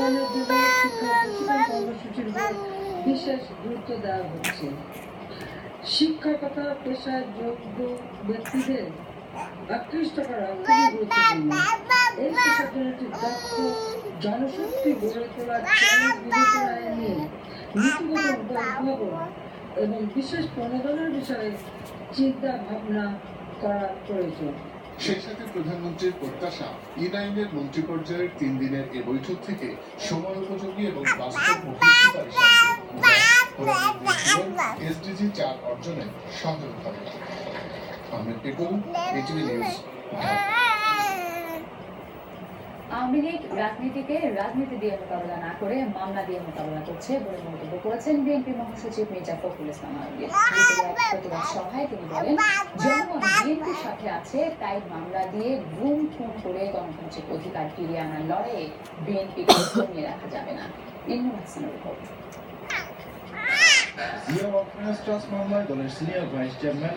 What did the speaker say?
উন্নয়নের জন্য শিক্ষা প্রশিক্ষণ কর্মসূচির উপর বিশেষ গুরুত্ব দেওয়া হচ্ছে। শিক্ষকতা পেশায় যোগ্য ব্যক্তিদের আকৃষ্ট করা খুবই গুরুত্বপূর্ণ। এই পেশার জন্য একটি দক্ষ জনশক্তি গড়ে তোলার চ্যালেঞ্জ বিবেচনায় নিয়ে নীতিগত উদ্ভাবন এবং বিশেষ প্রণোদনার বিষয়ে চিন্তা ভাবনা করা প্রয়োজন। সেই সাথে প্রধানমন্ত্রীর প্রত্যাশা E9-এর মন্ত্রী পর্যায়ের 3 দিনের এ বৈঠক থেকে সময় উপযোগী এবং বাস্তবমুখী SDG 4 অর্জনে সহায়ক হবে। Ahmed পিকুল, ATV news. আওয়ামী লীগ রাজনীতি দিয়ে মোকাবেলা না করে মামলা দিয়ে মোকাবেলা করছে বলে মন্তব্য করেছেন বিএনপি মহাসচিব মির্জা ফখরুল ইসলাম আলমগীর। প্রতিবাদ সভায় তিনি বলেন, জনগণ বিএনপির সাথে আছে, তাই মামলা দিয়ে গুম খুন করে গণতান্ত্রিক অধিকার ফিরিয়ে আনার লড়াইয়ে বিএনপিকে কমিয়ে রাখা যাবে না। ইমরুল হাসানের রিপোর্ট। জিয়া অর্ডিন্যান্স ট্রাস্ট মামলায় দলের সিনিয়র ভাইস চেয়ারম্যান